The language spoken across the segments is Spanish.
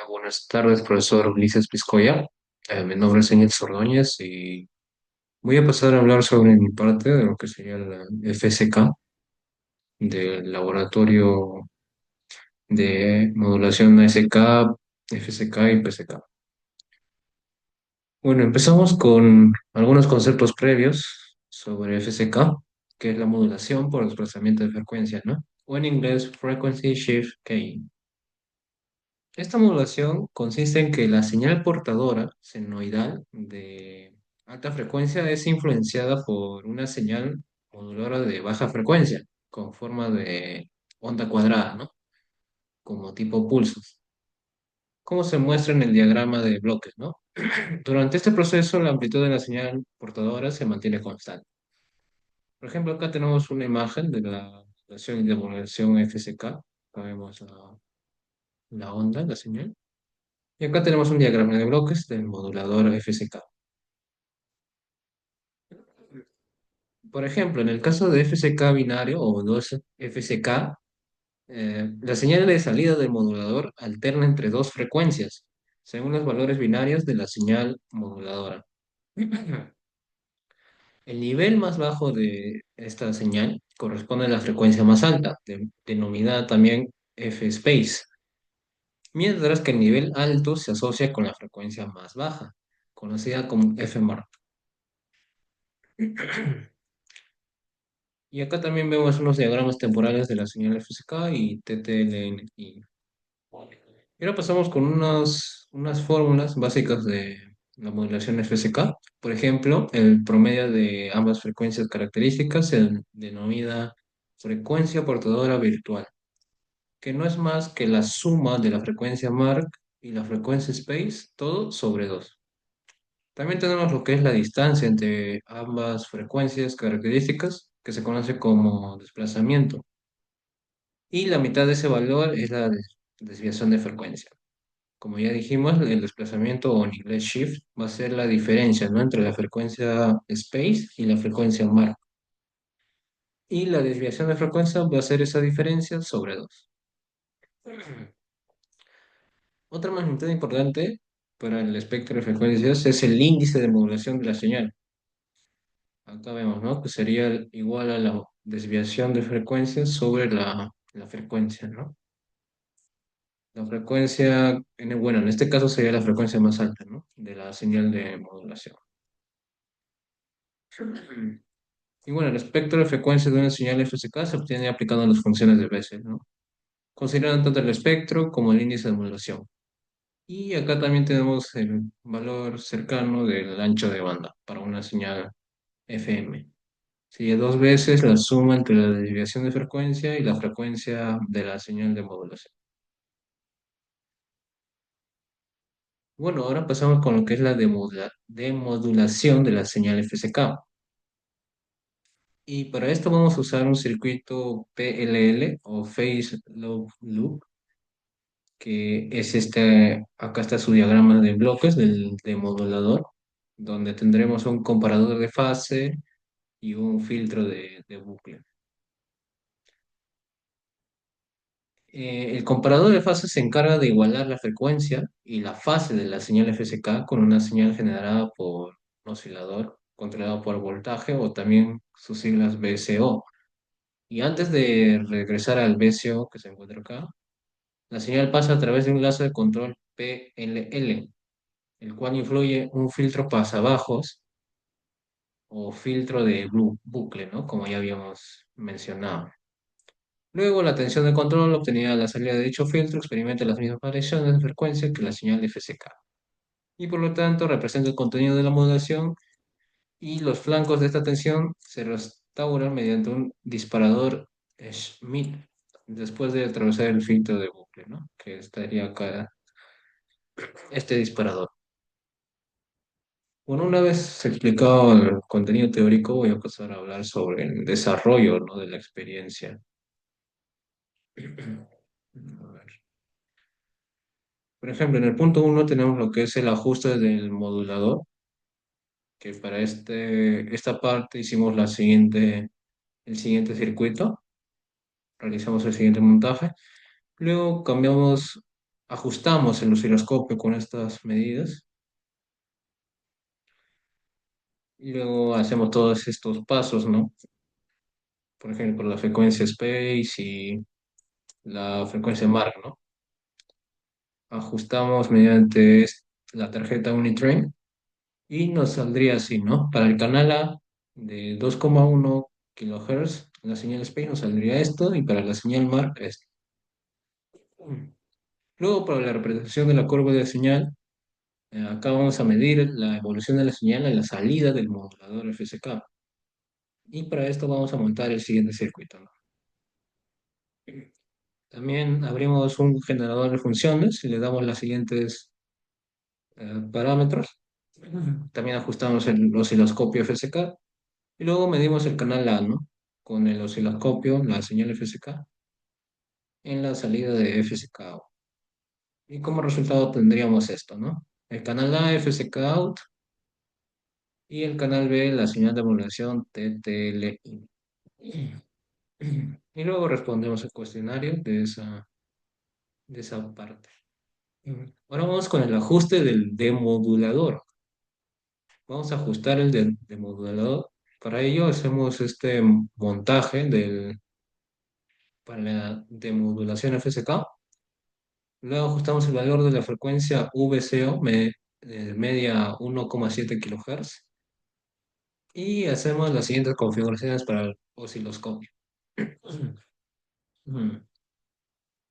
Buenas tardes, profesor Ulises Piscoya. Mi nombre es Ángel Ordóñez y voy a pasar a hablar sobre mi parte de lo que sería la FSK, del laboratorio de modulación ASK, FSK y PSK. Bueno, empezamos con algunos conceptos previos sobre FSK, que es la modulación por desplazamiento de frecuencia, ¿no? O en inglés, Frequency Shift Keying. Esta modulación consiste en que la señal portadora senoidal de alta frecuencia es influenciada por una señal moduladora de baja frecuencia, con forma de onda cuadrada, ¿no? Como tipo pulsos, como se muestra en el diagrama de bloques, ¿no? Durante este proceso, la amplitud de la señal portadora se mantiene constante. Por ejemplo, acá tenemos una imagen de la relación de modulación FSK. Acá vemos la onda, la señal. Y acá tenemos un diagrama de bloques del modulador FSK. Por ejemplo, en el caso de FSK binario o 2 FSK, la señal de salida del modulador alterna entre dos frecuencias, según los valores binarios de la señal moduladora. El nivel más bajo de esta señal corresponde a la frecuencia más alta, denominada también F-space, mientras que el nivel alto se asocia con la frecuencia más baja, conocida como F-mark. Y acá también vemos unos diagramas temporales de la señal FSK y TTLN. Y ahora pasamos con unas fórmulas básicas de la modulación FSK. Por ejemplo, el promedio de ambas frecuencias características se denomina frecuencia portadora virtual, que no es más que la suma de la frecuencia Mark y la frecuencia Space, todo sobre 2. También tenemos lo que es la distancia entre ambas frecuencias características, que se conoce como desplazamiento. Y la mitad de ese valor es la desviación de frecuencia. Como ya dijimos, el desplazamiento o en inglés shift va a ser la diferencia, ¿no? Entre la frecuencia space y la frecuencia mark. Y la desviación de frecuencia va a ser esa diferencia sobre 2. Otra magnitud importante para el espectro de frecuencias es el índice de modulación de la señal. Acá vemos, ¿no? Que sería igual a la desviación de frecuencia sobre la frecuencia, ¿no? La frecuencia, bueno, en este caso sería la frecuencia más alta, ¿no? De la señal de modulación. Y bueno, el espectro de frecuencia de una señal FSK se obtiene aplicando las funciones de Bessel, ¿no? Considerando tanto el espectro como el índice de modulación. Y acá también tenemos el valor cercano del ancho de banda para una señal FM. Sería dos veces la suma entre la desviación de frecuencia y la frecuencia de la señal de modulación. Bueno, ahora pasamos con lo que es la demodulación de la señal FSK. Y para esto vamos a usar un circuito PLL o Phase Loop Loop, que es este, acá está su diagrama de bloques del demodulador, donde tendremos un comparador de fase y un filtro de bucle. El comparador de fase se encarga de igualar la frecuencia y la fase de la señal FSK con una señal generada por un oscilador controlado por voltaje o también sus siglas VCO. Y antes de regresar al VCO que se encuentra acá, la señal pasa a través de un lazo de control PLL, el cual influye un filtro pasabajos o filtro de bucle, ¿no? Como ya habíamos mencionado. Luego, la tensión de control obtenida a la salida de dicho filtro experimenta las mismas variaciones de frecuencia que la señal de FSK y por lo tanto representa el contenido de la modulación y los flancos de esta tensión se restauran mediante un disparador Schmitt después de atravesar el filtro de bucle, ¿no? Que estaría acá este disparador. Bueno, una vez explicado el contenido teórico, voy a pasar a hablar sobre el desarrollo, ¿no? De la experiencia. A ver. Por ejemplo, en el punto uno tenemos lo que es el ajuste del modulador, que para esta parte hicimos el siguiente circuito, realizamos el siguiente montaje. Luego cambiamos ajustamos el osciloscopio con estas medidas y luego hacemos todos estos pasos, ¿no? Por ejemplo, la frecuencia space y la frecuencia mark, ¿no? Ajustamos mediante la tarjeta Unitrain y nos saldría así, ¿no? Para el canal A de 2,1 kHz, la señal space nos saldría esto y para la señal mark esto. Luego, para la representación de la curva de señal, acá vamos a medir la evolución de la señal en la salida del modulador FSK. Y para esto vamos a montar el siguiente circuito, ¿no? También abrimos un generador de funciones y le damos los siguientes parámetros. También ajustamos el osciloscopio FSK y luego medimos el canal A, ¿no? Con el osciloscopio, la señal FSK, en la salida de FSK out. Y como resultado tendríamos esto, ¿no? El canal A, FSK out, y el canal B, la señal de modulación TTLI. Y luego respondemos el cuestionario de esa parte. Ahora vamos con el ajuste del demodulador. Vamos a ajustar el demodulador. Para ello hacemos este montaje para la demodulación FSK. Luego ajustamos el valor de la frecuencia VCO, media 1,7 kHz. Y hacemos las siguientes configuraciones para el osciloscopio.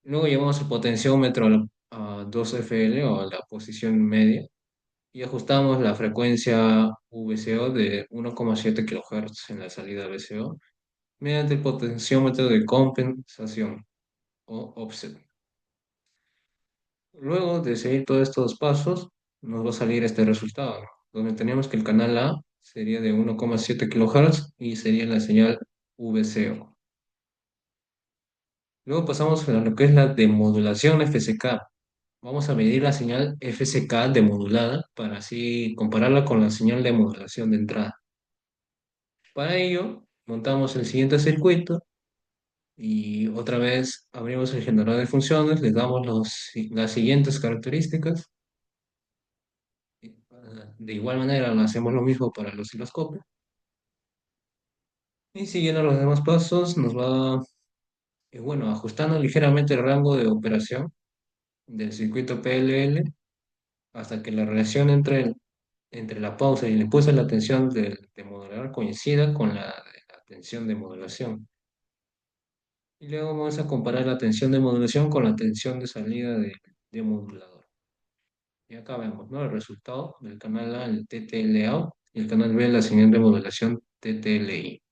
Luego llevamos el potenciómetro a 2FL o a la posición media y ajustamos la frecuencia VCO de 1,7 kHz en la salida VCO mediante el potenciómetro de compensación o offset. Luego de seguir todos estos pasos, nos va a salir este resultado, ¿no? Donde tenemos que el canal A sería de 1,7 kHz y sería la señal VCO. Luego pasamos a lo que es la demodulación FSK. Vamos a medir la señal FSK demodulada para así compararla con la señal de modulación de entrada. Para ello, montamos el siguiente circuito y otra vez abrimos el generador de funciones, le damos las siguientes características. De igual manera, hacemos lo mismo para el osciloscopio. Y siguiendo los demás pasos, nos va, bueno, ajustando ligeramente el rango de operación del circuito PLL hasta que la relación entre la pausa y el impulso de la tensión del demodulador coincida con la tensión de modulación. Y luego vamos a comparar la tensión de modulación con la tensión de salida del demodulador. Y acá vemos, ¿no? El resultado del canal A, el TTL-out, y el canal B, la señal de modulación TTLI.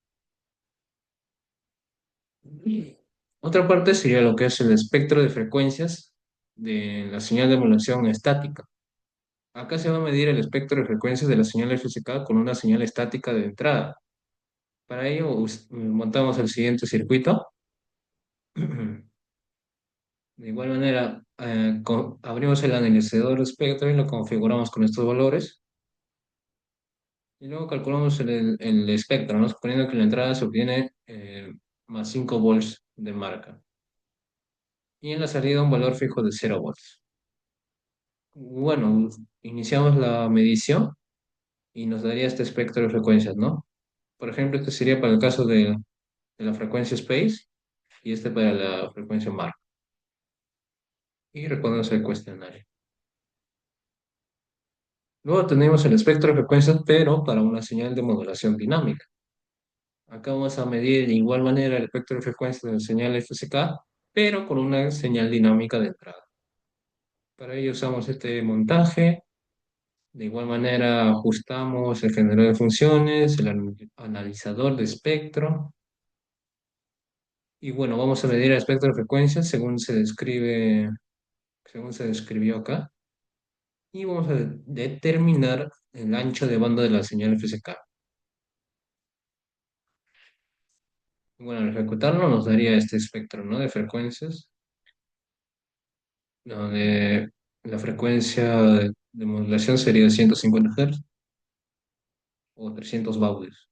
Otra parte sería lo que es el espectro de frecuencias de la señal de modulación estática. Acá se va a medir el espectro de frecuencias de la señal FSK con una señal estática de entrada. Para ello montamos el siguiente circuito. De igual manera, abrimos el analizador de espectro y lo configuramos con estos valores. Y luego calculamos el espectro, ¿no? Suponiendo que la entrada se obtiene más 5 volts de marca. Y en la salida un valor fijo de 0 volts. Bueno, iniciamos la medición y nos daría este espectro de frecuencias, ¿no? Por ejemplo, este sería para el caso de la frecuencia space y este para la frecuencia mark. Y respondemos el cuestionario. Luego tenemos el espectro de frecuencias, pero para una señal de modulación dinámica. Acá vamos a medir de igual manera el espectro de frecuencias de la señal FSK, pero con una señal dinámica de entrada. Para ello usamos este montaje. De igual manera ajustamos el generador de funciones, el analizador de espectro. Y bueno, vamos a medir el espectro de frecuencias según se describió acá. Y vamos a determinar el ancho de banda de la señal FSK. Bueno, al ejecutarlo nos daría este espectro, ¿no? De frecuencias, donde la frecuencia de modulación sería de 150 Hz o 300 baudes.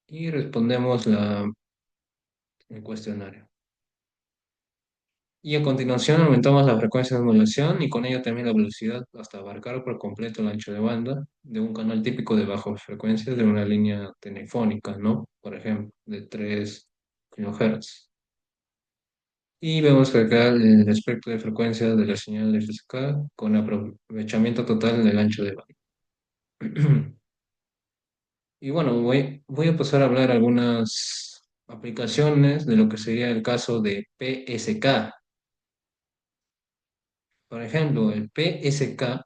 Y respondemos el cuestionario. Y a continuación aumentamos la frecuencia de modulación y con ello también la velocidad hasta abarcar por completo el ancho de banda de un canal típico de baja frecuencia de una línea telefónica, ¿no? Por ejemplo, de 3 kHz. Y vemos que acá el espectro de frecuencia de la señal de FSK con aprovechamiento total del ancho de banda. Y bueno, voy a pasar a hablar algunas aplicaciones de lo que sería el caso de PSK. Por ejemplo, el PSK,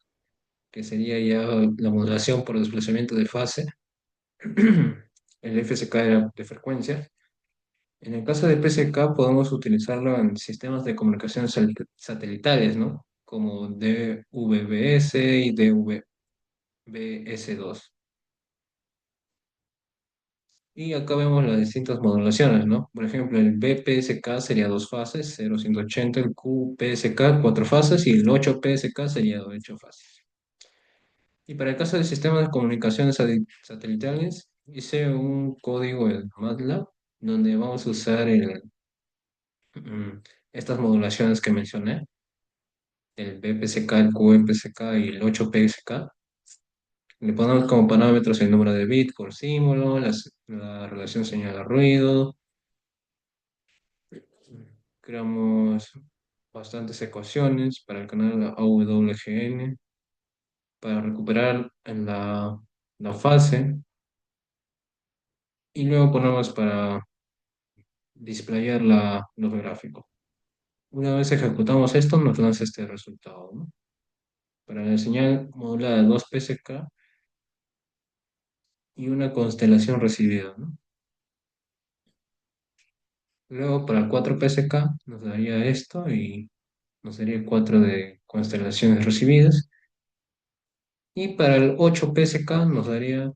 que sería ya la modulación por desplazamiento de fase, el FSK era de frecuencia. En el caso de PSK podemos utilizarlo en sistemas de comunicaciones satelitales, ¿no? Como DVB-S y DVB-S2. Y acá vemos las distintas modulaciones, ¿no? Por ejemplo, el BPSK sería dos fases, 0 180, el QPSK cuatro fases y el 8PSK sería ocho fases. Y para el caso de sistemas de comunicaciones satelitales, hice un código en MATLAB donde vamos a usar mm, estas modulaciones que mencioné, el BPSK, el QPSK y el 8PSK. Le ponemos como parámetros el número de bits por símbolo, la relación señal-ruido. Creamos bastantes ecuaciones para el canal AWGN para recuperar en la fase y luego ponemos para displayar los gráficos. Una vez ejecutamos esto, nos lanza este resultado, ¿no? Para la señal modulada 2PSK y una constelación recibida, ¿no? Luego para el 4PSK nos daría esto y nos daría 4 de constelaciones recibidas. Y para el 8PSK nos daría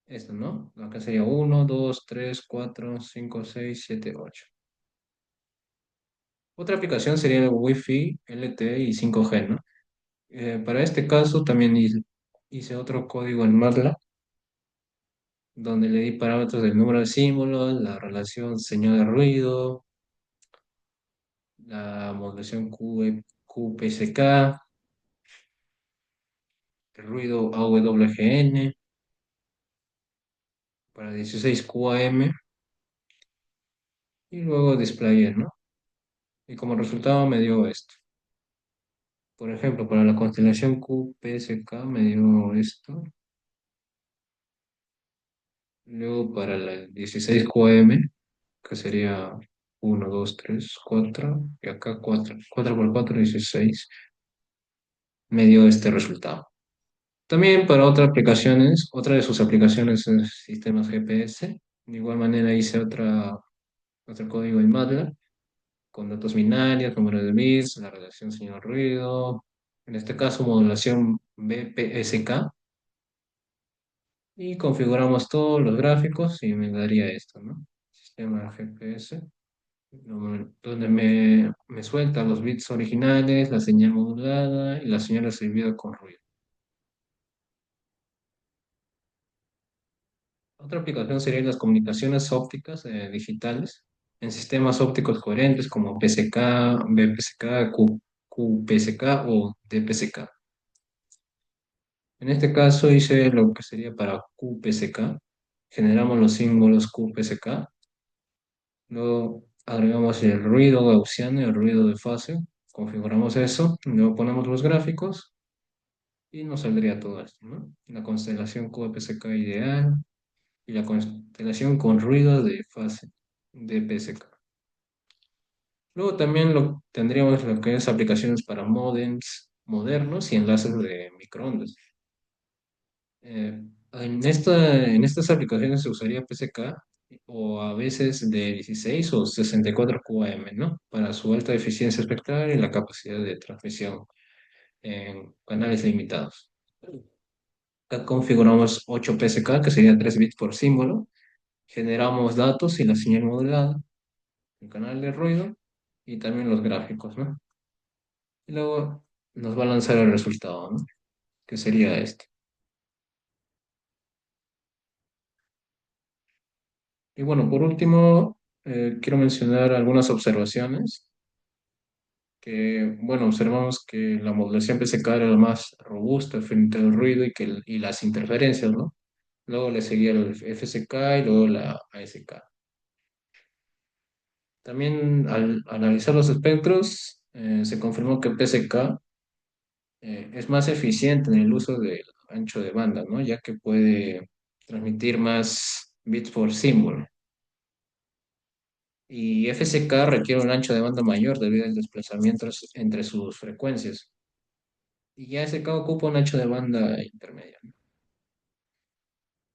esto, ¿no? Acá sería uno 2 3 4 5 6 7 ocho. Otra aplicación sería el Wi-Fi, LTE y 5G, ¿no? Para este caso también hice otro código en MATLAB donde le di parámetros del número de símbolos, la relación señal de ruido, la modulación QPSK, el ruido AWGN para 16 QAM y luego displayer, ¿no? Y como resultado me dio esto. Por ejemplo, para la constelación QPSK me dio esto. Luego para la 16 QM, que sería uno 2 3 4 y acá 4 4 por 4 16 me dio este resultado. También para otras aplicaciones, otra de sus aplicaciones es sistemas GPS. De igual manera hice otro código en MATLAB con datos binarios, número de bits, la relación señal-ruido, en este caso modulación BPSK, y configuramos todos los gráficos y me daría esto, ¿no? Sistema GPS, donde me suelta los bits originales, la señal modulada y la señal recibida con ruido. Otra aplicación serían las comunicaciones ópticas digitales en sistemas ópticos coherentes como PSK, BPSK, QPSK o DPSK. En este caso hice lo que sería para QPSK. Generamos los símbolos QPSK. Luego agregamos el ruido gaussiano y el ruido de fase. Configuramos eso. Luego ponemos los gráficos y nos saldría todo esto, ¿no? La constelación QPSK ideal y la constelación con ruido de fase de PSK. Luego también tendríamos lo que es aplicaciones para modems modernos y enlaces de microondas. En estas aplicaciones se usaría PSK o a veces de 16 o 64 QAM, ¿no? Para su alta eficiencia espectral y la capacidad de transmisión en canales limitados. Acá configuramos 8 PSK, que sería 3 bits por símbolo. Generamos datos y la señal modulada, el canal de ruido y también los gráficos, ¿no? Y luego nos va a lanzar el resultado, ¿no? Que sería este. Y bueno, por último, quiero mencionar algunas observaciones. que, bueno, observamos que la modulación PSK era la más robusta frente al ruido y las interferencias, ¿no? Luego le seguía el FSK y luego la ASK. También al analizar los espectros, se confirmó que PSK es más eficiente en el uso del ancho de banda, ¿no? Ya que puede transmitir más bits por símbolo. Y FSK requiere un ancho de banda mayor debido al desplazamiento entre sus frecuencias. Y ASK ocupa un ancho de banda intermedio, ¿no?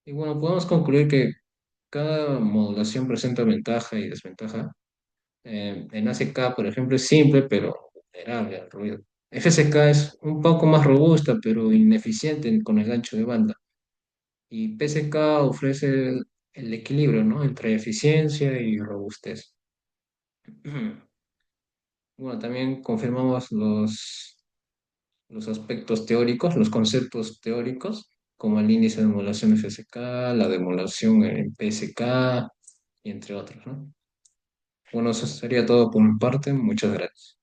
Y bueno, podemos concluir que cada modulación presenta ventaja y desventaja. En ASK, por ejemplo, es simple pero vulnerable al ruido. FSK es un poco más robusta pero ineficiente con el ancho de banda. Y PSK ofrece el equilibrio, ¿no? Entre eficiencia y robustez. Bueno, también confirmamos los aspectos teóricos, los conceptos teóricos, como el índice de modulación FSK, la demodulación en PSK, y entre otros, ¿no? Bueno, eso sería todo por mi parte. Muchas gracias.